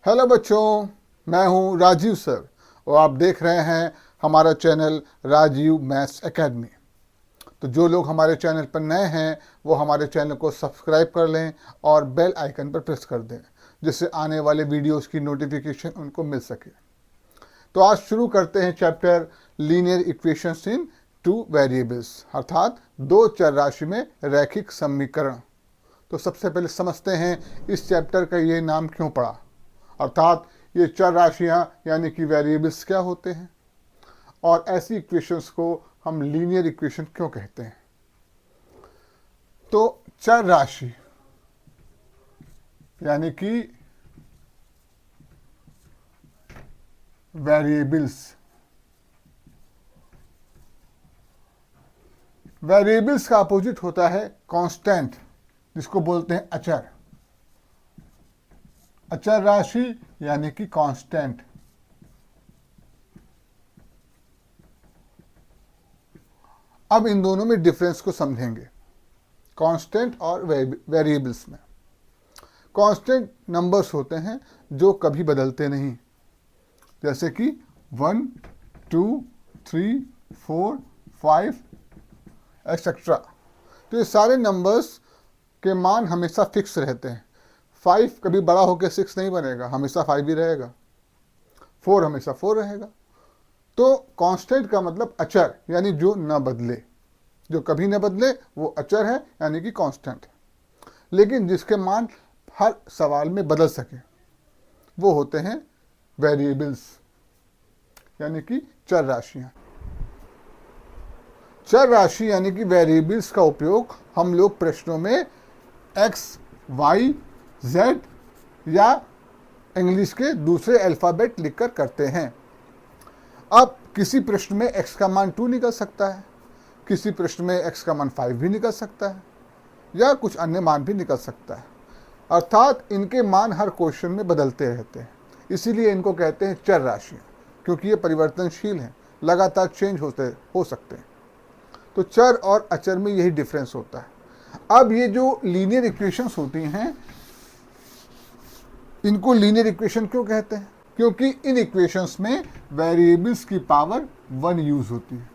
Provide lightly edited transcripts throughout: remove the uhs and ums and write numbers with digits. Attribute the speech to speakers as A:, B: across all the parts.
A: Hello बच्चों, मैं हूं राजीव सर और आप देख रहे हैं हमारा चैनल राजीव मैथ्स एकेडमी। तो जो लोग हमारे चैनल पर नए हैं वो हमारे चैनल को सब्सक्राइब कर लें और बेल आइकन पर प्रेस कर दें, जिससे आने वाले वीडियोस की नोटिफिकेशन उनको मिल सके। तो आज शुरू करते हैं चैप्टर लीनियर इक्वेशंस इन टू वेरिएबल्स, अर्थात दो चर राशि में रैखिक समीकरण। तो सबसे पहले समझते हैं इस चैप्टर का ये नाम क्यों पड़ा, अर्थात ये चर राशियां यानी कि वेरिएबल्स क्या होते हैं और ऐसी इक्वेशंस को हम लीनियर इक्वेशन क्यों कहते हैं। तो चर राशि यानी कि वेरिएबल्स, वेरिएबल्स का अपोजिट होता है कांस्टेंट, जिसको बोलते हैं अचर। अचर राशि यानी कि कांस्टेंट। अब इन दोनों में डिफरेंस को समझेंगे, कांस्टेंट और वेरिएबल्स में। कांस्टेंट नंबर्स होते हैं जो कभी बदलते नहीं, जैसे कि 1, 2, 3, 4, 5 एक्सेट्रा। तो ये सारे नंबर्स के मान हमेशा फिक्स रहते हैं। 5 कभी बड़ा होकर 6 नहीं बनेगा, हमेशा 5 ही रहेगा। 4 हमेशा 4 रहेगा। तो कांस्टेंट का मतलब अचर, यानी जो न बदले, जो कभी न बदले वो अचर है, यानी कि कांस्टेंट। लेकिन जिसके मान हर सवाल में बदल सके वो होते हैं वेरिएबल्स, यानी कि चर राशियां। चर राशि यानी कि वेरिएबल्स का उपयोग हम लोग प्रश्नों में x, y, z या इंग्लिश के दूसरे अल्फ़ाबेट लिखकर करते हैं। अब किसी प्रश्न में x का मान 2 निकल सकता है, किसी प्रश्न में x का मान 5 भी निकल सकता है, या कुछ अन्य मान भी निकल सकता है। अर्थात इनके मान हर क्वेश्चन में बदलते रहते हैं, इसीलिए इनको कहते हैं चर राशियाँ, क्योंकि ये परिवर्तनशील हैं, लगातार चेंज हो सकते हैं। तो चर और अचर में यही डिफरेंस होता है। अब ये जो लीनियर इक्वेशंस होती हैं, इनको लीनियर इक्वेशन क्यों कहते हैं? क्योंकि इन इक्वेशंस में वेरिएबल्स की पावर 1 यूज होती है।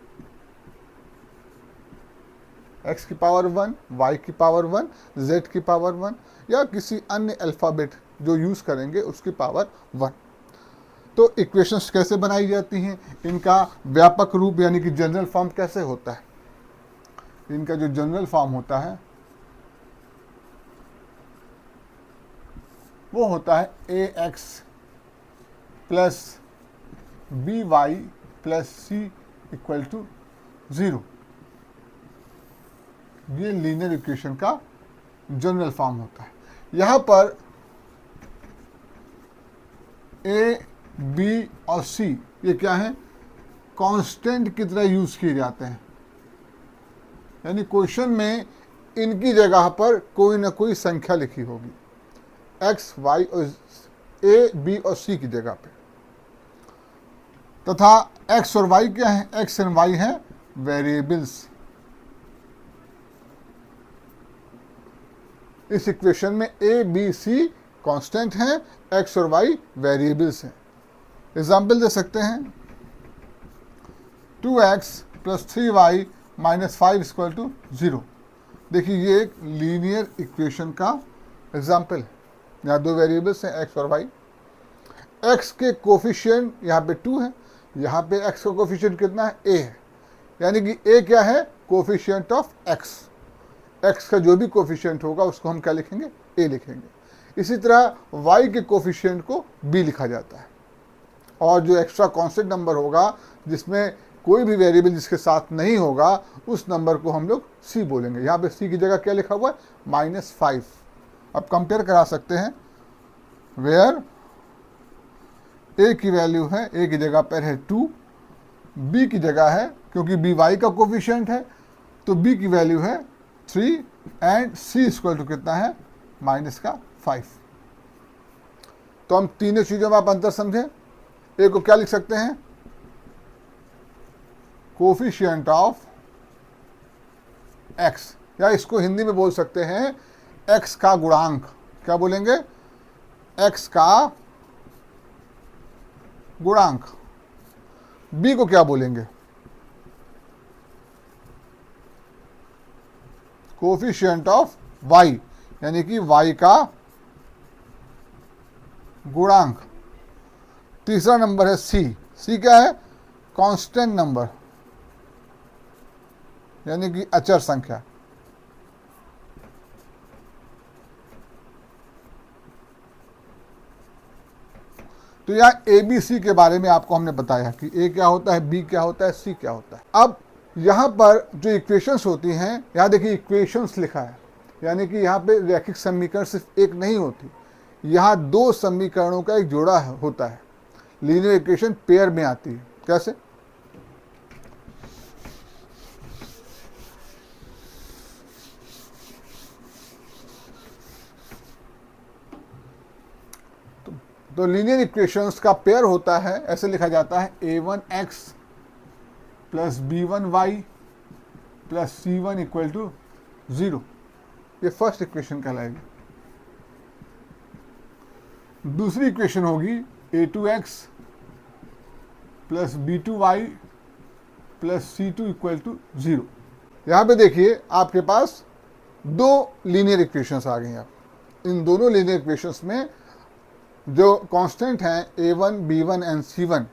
A: x की पावर 1, y की पावर 1, z की पावर 1 या किसी अन्य अल्फ़ाबेट जो यूज करेंगे उसकी पावर 1। तो इक्वेशंस कैसे बनाई जाती हैं, इनका व्यापक रूप यानी कि जनरल फॉर्म कैसे होता है? इनका जो जनरल फॉर्म होता है वो होता है ax plus by plus c equal to 0। ये लीनियर इक्वेशन का जनरल फॉर्म होता है। यहाँ पर a, b और c ये क्या है? कांस्टेंट की तरह यूज किए जाते हैं, यानी क्वेश्चन में इनकी जगह पर कोई ना कोई संख्या लिखी होगी, x, y और a, b और c की जगह पे। तथा x और y क्या है? x एंड y है वेरिएबल्स। इस इक्वेशन में a, b, c कांस्टेंट हैं, x और y वेरिएबल्स हैं। एग्जाम्पल दे सकते हैं 2x plus 3y minus 5 equal to 0। देखिए ये एक लीनियर इक्वेशन का एग्जाम्पल है। यहाँ दो वेरिएबल्स हैं x और y। x के कोफिशिएंट यहाँ पे 2 है, यहाँ पे x का कोफिशिएंट कितना है? a है, यानी कि a क्या है? Coefficient of x। x का जो भी कोफिशिएंट होगा उसको हम क्या लिखेंगे? a लिखेंगे। इसी तरह y के कोफिशिएंट को b लिखा जाता है, और जो एक्स्ट्रा कांस्टेंट नंबर होगा जिसमें कोई भी वेरिएबल जिसके साथ नहीं होगा उस नंबर को हम लोग c बोलेंगे। यहाँ पे c की जगह क्या लिखा हुआ है? -5। अब कंपेयर करा सकते हैं, वेयर a की वैल्यू है, a की जगह पर है 2, b की जगह है, क्योंकि b y का कोफिशिएंट है तो b की वैल्यू है 3 एंड c इक्वल टू कितना है? -5। तो हम तीनों चीज़ों में आप अंतर समझें। a को क्या लिख सकते हैं? कोफिशिएंट ऑफ x, या इसको हिंदी में बोल सकते हैं x का गुणांक। क्या बोलेंगे? x का गुणांक, बी को क्या बोलेंगे, कोफिशिएंट ऑफ वाई, यानी कि वाई का गुणांक। तीसरा नंबर है सी, सी क्या है, कांस्टेंट नंबर, यानी कि अचर संख्या। तो यहाँ ए बी सी के बारे में आपको हमने बताया कि ए क्या होता है, बी क्या होता है, सी क्या होता है। अब यहाँ पर जो इक्वेशंस होती हैं, यहाँ देखिए इक्वेशंस लिखा है, यानी कि यहाँ पे रैखिक समीकरण सिर्फ एक नहीं होती, यहाँ दो समीकरणों का एक जोड़ा होता है। लीनियर इक्वेशन पेयर में आती है। कैसे, तो लीनियर इक्वेशंस का पेयर होता है, ऐसे लिखा जाता है a1x plus b1y plus c1 equal to 0। ये फर्स्ट इक्वेशन कहलाएगी। दूसरी इक्वेशन होगी a2x plus b2y plus c2 equal to 0। यहाँ पे देखिए आपके पास दो लीनियर इक्वेशंस आ गई हैं। इन दोनों लीनियर इक्वेशंस में जो कांस्टेंट हैं a1, b1 एंड c1,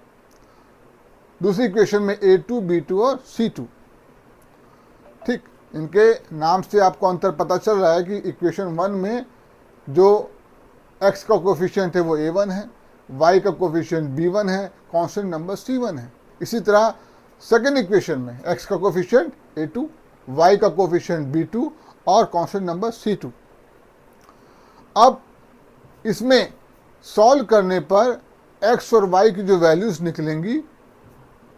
A: दूसरी इक्वेशन में a2, b2 और c2। ठीक, इनके नाम से आपको अंतर पता चल रहा है कि इक्वेशन 1 में जो x का कोफिशिएंट है वो a1 है, y का कोफिशिएंट b1 है, कांस्टेंट नंबर c1 है। इसी तरह सेकेंड इक्वेशन में x का कोफिशिएंट a2, y का कोफिशिएंट b2 और कांस्टेंट नंबर c2। अब इसमें सॉल्व करने पर x और y की जो वैल्यूज निकलेंगी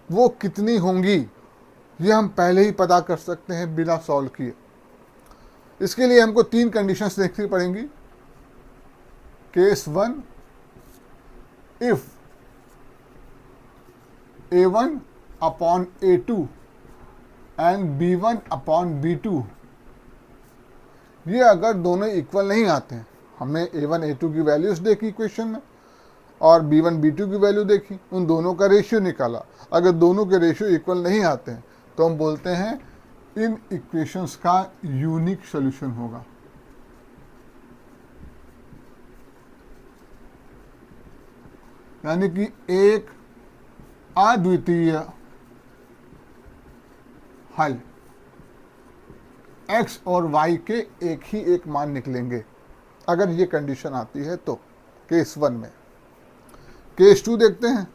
A: वो कितनी होंगी, ये हम पहले ही पता कर सकते हैं बिना सॉल्व किए। इसके लिए हमको तीन कंडीशंस देखनी पड़ेंगी। Case 1, if a1 upon a2 and b1 upon b2, ये अगर दोनों इक्वल नहीं आते हैं, हमने a1 a2 की वैल्यूज देखी इक्वेशन में और b1 b2 की वैल्यू देखी, उन दोनों का रेशियो निकाला, अगर दोनों के रेशियो इक्वल नहीं आते हैं तो हम बोलते हैं इन इक्वेशंस का यूनिक सॉल्यूशन होगा। यानी कि एक अद्वितीय हल, x और y के एक ही एक मान निकलेंगे अगर ये कंडीशन आती है तो, केस 1 में। केस 2 देखते हैं।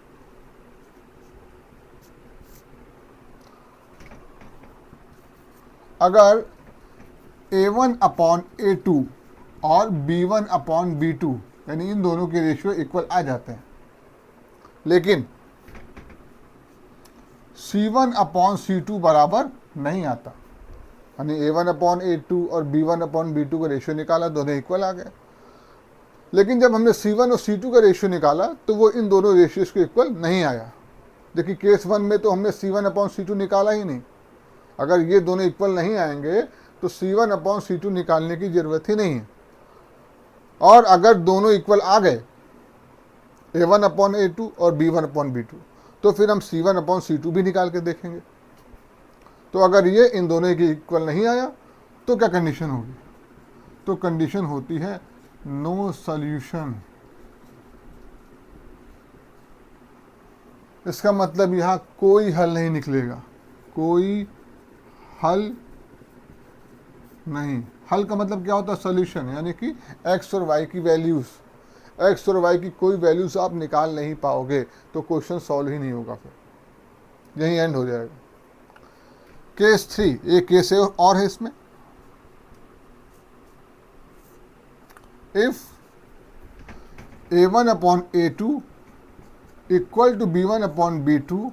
A: अगर a1 अपॉन a2 और b1 अपॉन b2, यानी इन दोनों के रेशियो इक्वल आ जाते हैं, लेकिन c1 अपॉन c2 बराबर नहीं आता, यानी a1 अपॉन a2 और b1 अपॉन b2 का रेशियो निकाला, दोनों इक्वल आ गए। लेकिन जब हमने c1 और c2 का रेशियो निकाला तो वो इन दोनों रेशियोज को इक्वल नहीं आया। देखिए केस 1 में तो हमने c1 अपॉन c2 निकाला ही नहीं। अगर ये दोनों इक्वल नहीं आएंगे तो c1 अपॉन c2 निकालने की ज़रूरत ही नहीं है। और अगर दोनों इक्वल आ गए, a1 अपॉन a2 और b1 अपॉन b2, तो फिर हम c1 अपॉन c2 भी निकाल के देखेंगे। तो अगर ये इन दोनों की इक्वल नहीं आया तो क्या कंडीशन होगी, तो कंडीशन होती है नो सॉल्यूशन। इसका मतलब यहाँ कोई हल नहीं निकलेगा, कोई हल नहीं। हल का मतलब क्या होता है, सॉल्यूशन, यानी कि x और y की वैल्यूज, x और y की कोई वैल्यूज आप निकाल नहीं पाओगे तो क्वेश्चन सॉल्व ही नहीं होगा, फिर यही एंड हो जाएगा। केस 3, एक केस है और है इसमें। If a1 upon a2 equal to b1 upon b2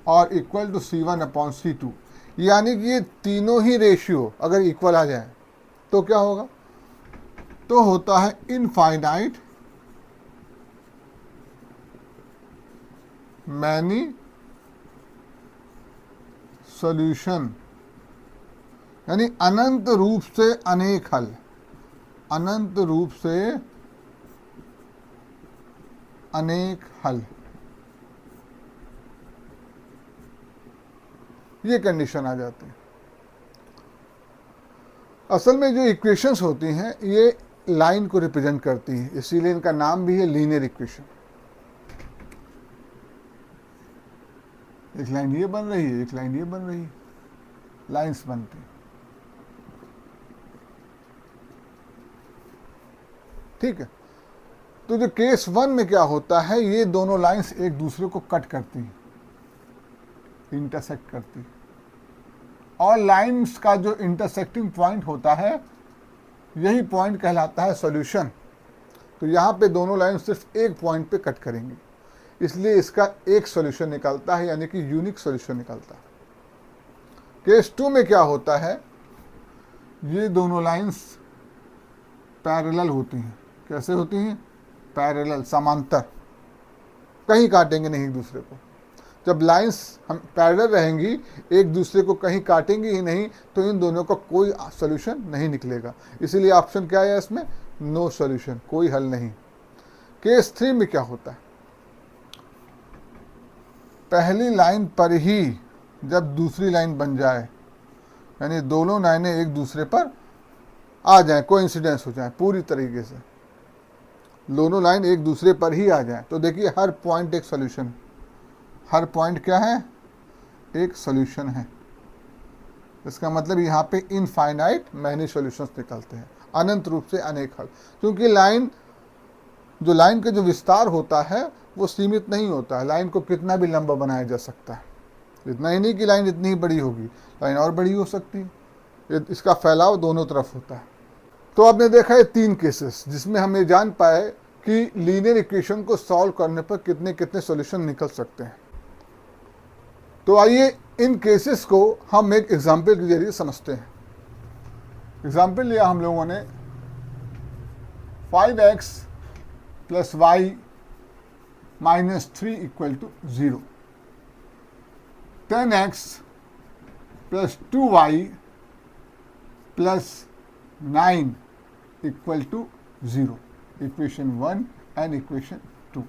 A: और equal to c1 upon c2, यानी कि ये तीनों ही रेशियो अगर इक्वल आ जाए तो क्या होगा, तो होता है इनफाइनाइट मैनी सॉल्यूशन, यानी अनंत रूप से अनेक हल, अनंत रूप से अनेक हल। ये कंडीशन आ जाती है। असल में जो इक्वेशंस होती हैं ये लाइन को रिप्रेजेंट करती हैं, इसीलिए इनका नाम भी है लीनियर इक्वेशन। एक लाइन ये बन रही है, एक लाइन ये बन रही है, लाइंस बनती हैं। ठीक है, तो जो केस 1 में क्या होता है, ये दोनों लाइंस एक दूसरे को कट करती हैं, इंटरसेक्ट करती हैं, और लाइंस का जो इंटरसेक्टिंग पॉइंट होता है यही पॉइंट कहलाता है सॉल्यूशन। तो यहाँ पे दोनों लाइन सिर्फ एक पॉइंट पे कट करेंगी, इसलिए इसका एक सॉल्यूशन निकलता है, यानी कि यूनिक सॉल्यूशन निकलता है। केस 2 में क्या होता है, ये दोनों लाइंस पैरेलल होती हैं। कैसे होती हैं? पैरेलल, समांतर, कहीं काटेंगे नहीं एक दूसरे को। जब लाइंस हम पैरेलल रहेंगी, एक दूसरे को कहीं काटेंगी ही नहीं, तो इन दोनों का कोई सॉल्यूशन नहीं निकलेगा। इसीलिए ऑप्शन क्या है इसमें? नो सॉल्यूशन, कोई हल नहीं। केस 3 में क्या होता है, पहली लाइन पर ही जब दूसरी लाइन बन जाए, यानी दोनों लाइनें एक दूसरे पर आ जाए, कोइंसिडेंस हो जाए पूरी तरीके से, दोनों लाइन एक दूसरे पर ही आ जाए, तो देखिए हर पॉइंट एक सॉल्यूशन, हर पॉइंट क्या है? एक सॉल्यूशन है। इसका मतलब यहाँ पे इनफाइनाइट मैनी सॉल्यूशंस निकलते हैं, अनंत रूप से अनेक हल। क्योंकि लाइन का जो विस्तार होता है वो सीमित नहीं होता है, लाइन को कितना भी लंबा बनाया जा सकता है। इतना ही नहीं कि लाइन इतनी ही बड़ी होगी, लाइन और बड़ी हो सकती है। इसका फैलाव दोनों तरफ होता है। तो आपने देखा है 3 केसेस जिसमें हम ये जान पाए कि लीनियर इक्वेशन को सॉल्व करने पर कितने कितने सॉल्यूशन निकल सकते हैं। तो आइए इन केसेस को हम एक एग्जाम्पल के जरिए समझते हैं। एग्जाम्पल लिया हम लोगों ने 5x + y - 3 = 0, 10x + 2y + 9 = 0, equation 1 and equation 2।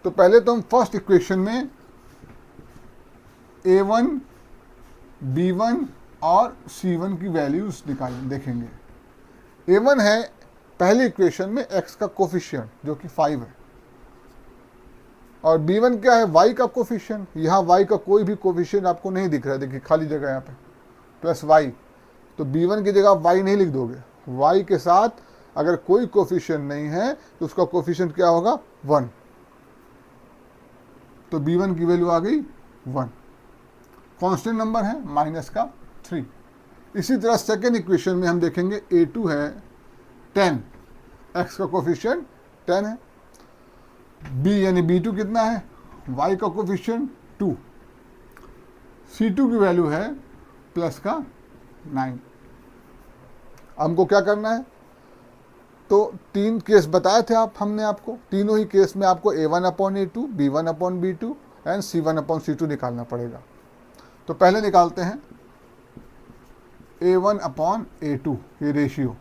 A: तो पहले तो हम फर्स्ट इक्वेशन में a1, b1 और c1 की वैल्यूज देखेंगे। a1 है पहली इक्वेशन में x का कोफिशिएंट जो कि 5 है, और b1 क्या है? y का कोफिशिएंट। यहाँ y का कोई भी कोफिशिएंट आपको नहीं दिख रहा है, देखिए खाली जगह यहाँ पे, प्लस y, तो b1 की जगह y नहीं लिख दोगे। y के साथ अगर कोई कोफिशिएंट नहीं है तो उसका कोफिशिएंट क्या होगा? 1, तो b1 की वैल्यू आ गई 1। कांस्टेंट नंबर है -3। इसी तरह सेकेंड इक्वेशन में हम देखेंगे a2 है 10, x का कोफिशिएंट 10 है, b यानी b2 कितना है? y का कोफिशिएंट 2, c2 की वैल्यू है +9। हमको क्या करना है? तो 3 केस बताए थे हमने आपको, तीनों ही केस में आपको a1/a2, b1/b2 एंड c1/c2 निकालना पड़ेगा। तो पहले निकालते हैं a1/a2, ये रेशियो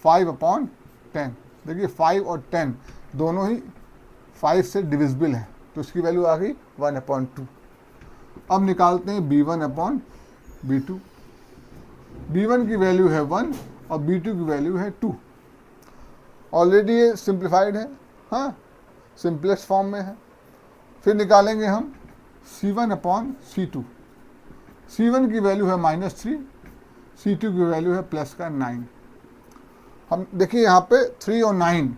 A: 5/10। देखिए 5 और 10 दोनों ही 5 से डिविजिबल हैं, तो इसकी वैल्यू आ गई 1/2। अब निकालते हैं b1/b2। b1 की वैल्यू है 1 और b2 की वैल्यू है 2। ऑलरेडी ये सिंप्लीफाइड है, हाँ, सिंपलेस्ट फॉर्म में है। फिर निकालेंगे हम c1/c2। c1 की वैल्यू है -3, c2 की वैल्यू है +9। हम देखिए यहाँ पे 3 और 9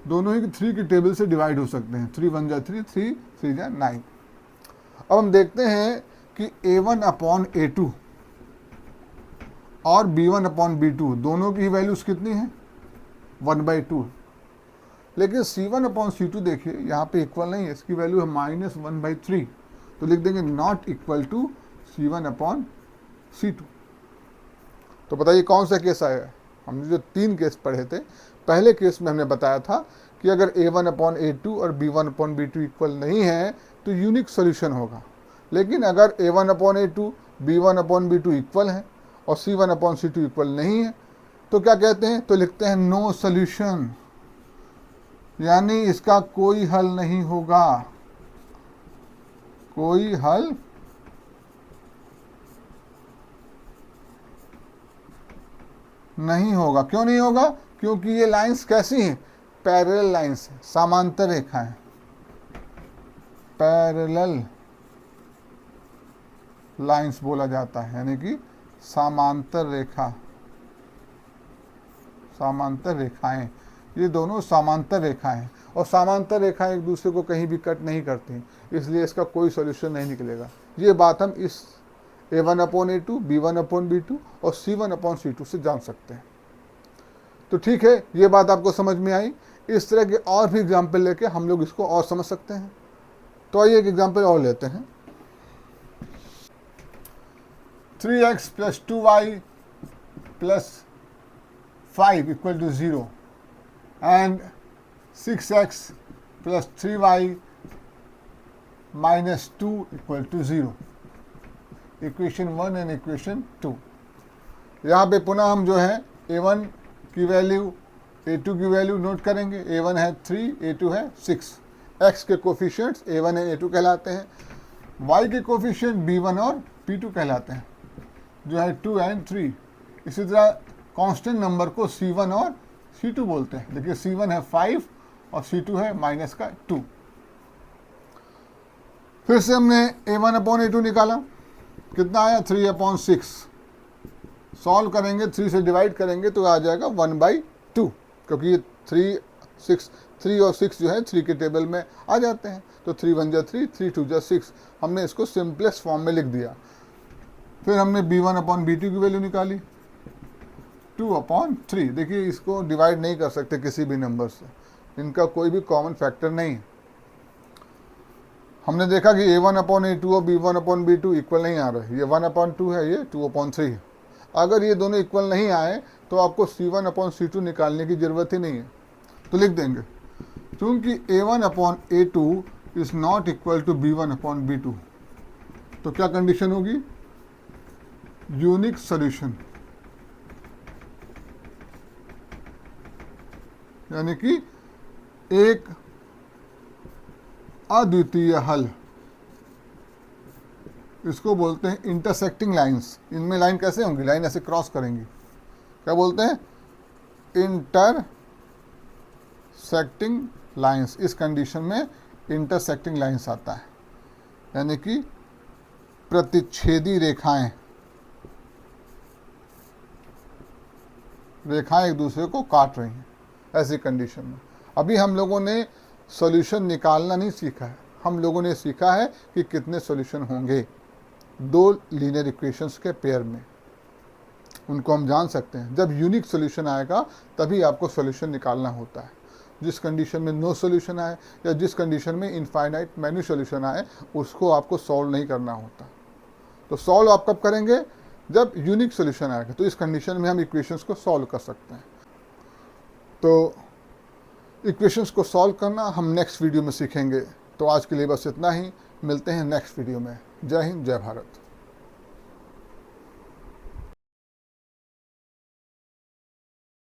A: दोनों ही 3 की टेबल से डिवाइड हो सकते हैं। 3 1 जा 3, 3 3 जा 9। अब हम देखते हैं कि a1/a2 और b1/b2 दोनों की वैल्यूज कितनी है? 1/2। लेकिन c1/c2 देखिए यहाँ पे इक्वल नहीं है, इसकी वैल्यू है -1/3, तो लिख देंगे नॉट इक्वल टू c1/c2। तो बताइए कौन सा केस आया? हमने जो 3 केस पढ़े थे, पहले केस में हमने बताया था कि अगर a1/a2 और b1/b2 इक्वल नहीं है तो यूनिक सॉल्यूशन होगा। लेकिन अगर a1/a2, b1/b2 इक्वल है और c1/c2 इक्वल नहीं है तो क्या कहते हैं? तो लिखते हैं नो सॉल्यूशन, यानी इसका कोई हल नहीं होगा, कोई हल नहीं होगा। क्यों नहीं होगा? क्योंकि ये लाइंस कैसी हैं? पैरेलल लाइंस हैं, समांतर रेखाएं, पैरेलल लाइंस बोला जाता है, यानी कि समांतर रेखा, समांतर रेखाएं, ये दोनों समांतर रेखाएं हैं और समांतर रेखाएं एक दूसरे को कहीं भी कट नहीं करती, इसलिए इसका कोई सॉल्यूशन नहीं निकलेगा। ये बात हम इस A1/A2, B1/B2 और C1/C2 से जान सकते हैं। तो ठीक है, ये बात आपको समझ में आई। इस तरह के और भी एग्जाम्पल लेके हम लोग इसको और समझ सकते हैं। तो आइए एक एग्जाम्पल और लेते हैं। 3x + 2y + 5 = 0 and 6x + 3y - 2 = 0। Equation 1 and equation 2। यहाँ पे पुनः हम जो है A1 की वैल्यू, A2 की वैल्यू नोट करेंगे। A1 है 3, A2 है 6। x के कोफिशिएंट्स A1 और A2 कहलाते हैं। y के कोफिशिएंट B1 और B2 कहलाते हैं, जो है 2 और 3। इसी तरह कांस्टेंट नंबर को C1 और C2 बोलते हैं। देखिए C1 है 5 और C2 है -2। फिर से हमने A1/A2 निकाला, कितना आया? 3/6। सॉल्व करेंगे, 3 से डिवाइड करेंगे तो आ जाएगा 1/2, क्योंकि ये 3 और 6 जो है 3 के टेबल में आ जाते हैं। तो 3 1 जा 3, 3 2 जा 6। हमने इसको सिंपलेस्ट फॉर्म में लिख दिया। फिर हमने B1/B2 की वैल्यू निकाली, 2/3। देखिए इसको डिवाइड नहीं कर सकते किसी भी नंबर से, इनका कोई भी कॉमन फैक्टर नहीं है। हमने देखा कि A1/A2 और B1/B2 इक्वल नहीं आ रहे। ये 1/2 है, ये 2/3 है। अगर ये दोनों इक्वल नहीं आए तो आपको C1/C2 निकालने की ज़रूरत ही नहीं है। तो लिख देंगे, क्योंकि A1/A2 is not equal to B1/B2, तो क्या कंडीशन होगी? यूनिक सॉल्यूशन, यानी कि एक अद्वितीय हल। इसको बोलते हैं इंटरसेक्टिंग लाइंस। इनमें लाइन कैसे होंगी? लाइन ऐसे क्रॉस करेंगी, क्या बोलते हैं? Intersecting lines. इस कंडीशन में इंटरसेक्टिंग लाइंस आता है, यानी कि प्रतिच्छेदी रेखाएं, रेखाएं एक दूसरे को काट रही हैं ऐसी कंडीशन में। अभी हम लोगों ने सॉल्यूशन निकालना नहीं सीखा है, हम लोगों ने सीखा है कि कितने सॉल्यूशन होंगे दो लीनियर इक्वेशंस के पेयर में, उनको हम जान सकते हैं। जब यूनिक सॉल्यूशन आएगा तभी आपको सॉल्यूशन निकालना होता है। जिस कंडीशन में नो सॉल्यूशन आए या जिस कंडीशन में इनफाइनाइट मैन्यू सॉल्यूशन आए, उसको आपको सॉल्व नहीं करना होता। तो सॉल्व आप कब करेंगे? जब यूनिक सॉल्यूशन आएगा। तो इस कंडीशन में हम इक्वेशंस को सॉल्व कर सकते हैं। तो इक्वेशंस को सॉल्व करना हम नेक्स्ट वीडियो में सीखेंगे। तो आज के लिए बस इतना ही, मिलते हैं नेक्स्ट वीडियो में। जय हिंद, जय भारत।